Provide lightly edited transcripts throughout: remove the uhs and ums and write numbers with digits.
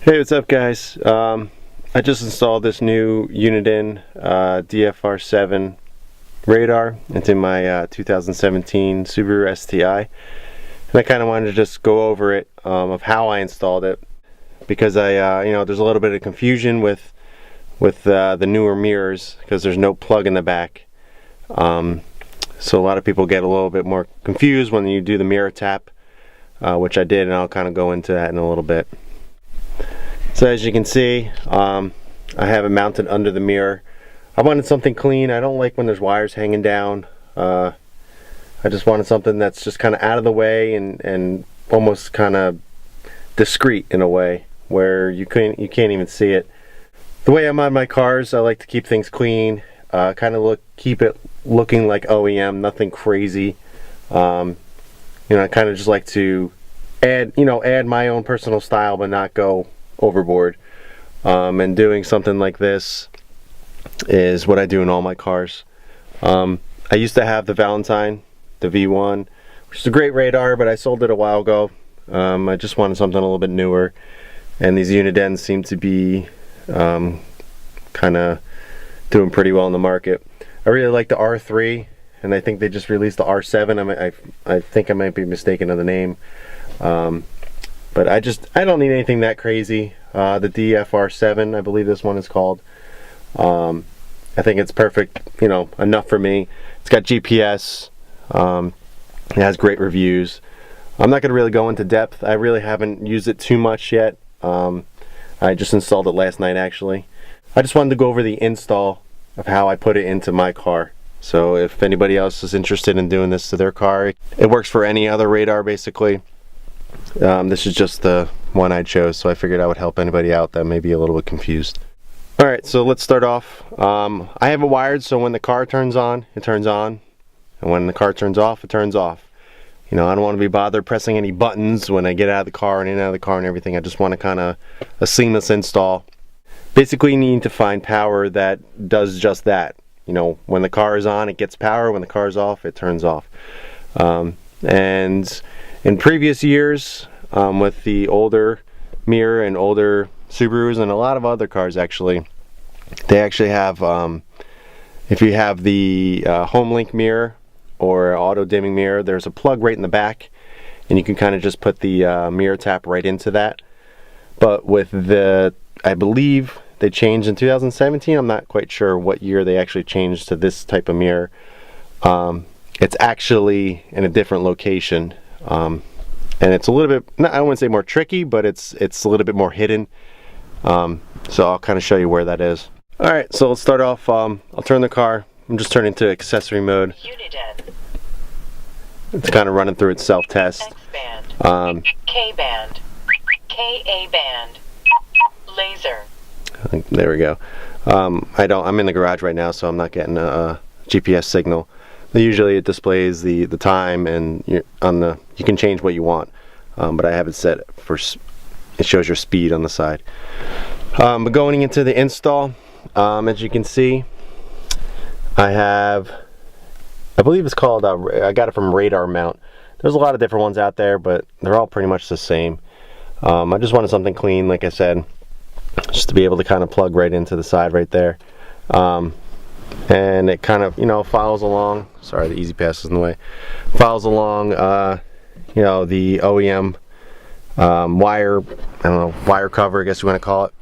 Hey, what's up guys? I just installed this new Uniden DFR7 radar into my 2017 Subaru STI, and I kind of wanted to just go over it of how I installed it, because I there's a little bit of confusion with the newer mirrors because there's no plug in the back, so a lot of people get a little bit more confused when you do the mirror tap, which I did, and I'll kind of go into that in a little bit. So as you can see, I have it mounted under the mirror. I wanted something clean. I don't like when there's wires hanging down. I just wanted something that's just kind of out of the way and almost kind of discreet in a way where you can't even see it. The way I'm on my cars, I like to keep things clean, kind of keep it looking like OEM, nothing crazy. I kind of just like to add my own personal style, but not go overboard, and doing something like this is what I do in all my cars. I used to have the Valentine, the V1, which is a great radar, but I sold it a while ago. I just wanted something a little bit newer, and these Unidens seem to be kind of doing pretty well in the market. I really like the R3, and I think they just released the R7. I think I might be mistaken on the name. But I don't need anything that crazy. The DFR7, I believe this one is called. I think it's perfect, enough for me. It's got GPS. It has great reviews. I'm not going to really go into depth. I really haven't used it too much yet. I just installed it last night, actually. I just wanted to go over the install of how I put it into my car. So if anybody else is interested in doing this to their car, it works for any other radar, basically. This is just the one I chose, so I figured I would help anybody out that may be a little bit confused. Alright, so let's start off. I have it wired so when the car turns on, it turns on, and when the car turns off, it turns off. I don't want to be bothered pressing any buttons when I get out of the car and in and out of the car and everything. I just want to kind of a seamless install. Basically, you need to find power that does just that. When the car is on, it gets power. When the car is off, it turns off. And in previous years, with the older mirror and older Subarus and a lot of other cars, actually, they actually have, if you have the home link mirror or auto dimming mirror, there's a plug right in the back, and you can kind of just put the mirror tap right into that. But with I believe they changed in 2017. I'm not quite sure what year they actually changed to this type of mirror. It's actually in a different location. And it's a little bit, I don't want to say more tricky, but it's a little bit more hidden. So I'll kind of show you where that is. Alright, so let's start off. I'll turn the car. I'm just turning to accessory mode. Uniden. It's kind of running through its self-test. X-band. K-band. K-A-band. Laser. There we go. I'm in the garage right now, so I'm not getting a GPS signal. Usually it displays the time, and you can change what you want, but I have it set for, it shows your speed on the side. But going into the install, as you can see, I believe it's called, I got it from Radar Mount. There's a lot of different ones out there, but they're all pretty much the same. I just wanted something clean, like I said, just to be able to kind of plug right into the side right there. And it kind of follows along, sorry, the easy pass is in the way, follows along the OEM wire, I don't know, wire cover, I guess you want to call it.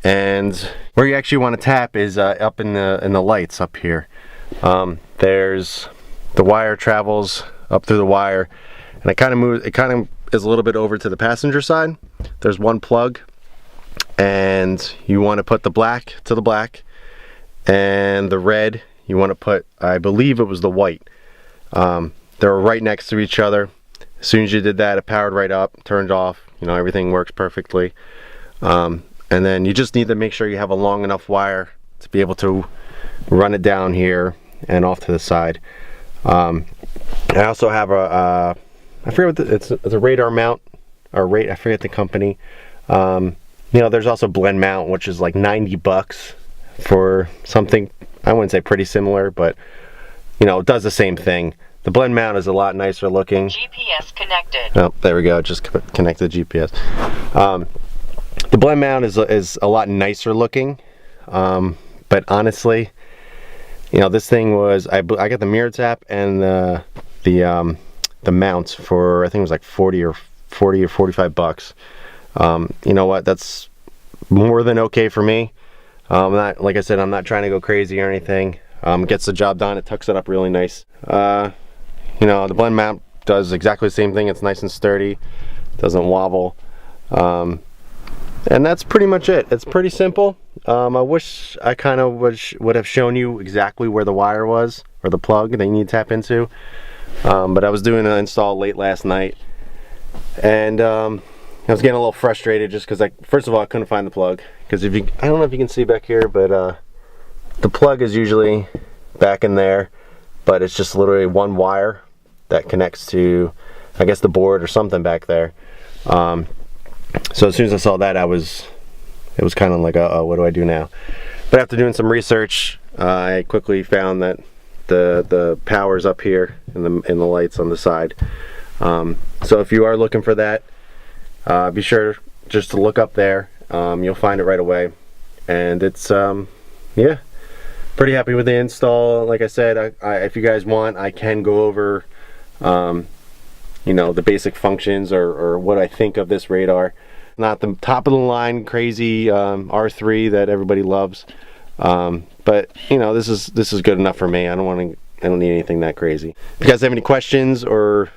And where you actually want to tap is up in the lights up here. There's the wire travels up through the wire, and it kind of is a little bit over to the passenger side. There's one plug, and you want to put the black to the black, and the red you want to put, I believe it was the white. They're right next to each other. As soon as you did that, it powered right up, turned off, everything works perfectly. And then you just need to make sure you have a long enough wire to be able to run it down here and off to the side. I also have I forget what it's a Radar Mount, or I forget the company. There's also Blend Mount, which is like $90 for something, I wouldn't say pretty similar, but it does the same thing. The Blend Mount is a lot nicer looking. GPS connected. Oh, there we go, just connected the GPS. The blend mount is a lot nicer looking, but honestly, you know, this thing was, I got the mirror tap and the mounts for, I think it was like 40 or 45 bucks. You know what, that's more than okay for me. Not, like I said, I'm not trying to go crazy or anything. Gets the job done. It tucks it up really nice. You know, the blend mount does exactly the same thing. It's nice and sturdy, doesn't wobble, and that's pretty much it. It's pretty simple. I wish I kind of would have shown you exactly where the wire was, or the plug that you need to tap into, but I was doing an install late last night, and I was getting a little frustrated just because, first of all, I couldn't find the plug. Because if you, I don't know if you can see back here, but the plug is usually back in there, but it's just literally one wire that connects to, I guess, the board or something back there. So as soon as I saw that, it was kind of like, uh-oh, what do I do now? But after doing some research, I quickly found that the power's up here in the lights on the side. So if you are looking for that, be sure just to look up there. You'll find it right away, and it's yeah, pretty happy with the install. Like I said, if you guys want, I can go over you know, the basic functions or what I think of this radar. Not the top of the line crazy R3 that everybody loves, but you know, this is good enough for me. I don't need anything that crazy. If you guys have any questions, or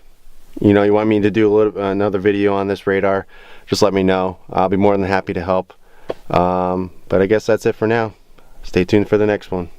you know, you want me to do another video on this radar, just let me know. I'll be more than happy to help. But I guess that's it for now. Stay tuned for the next one.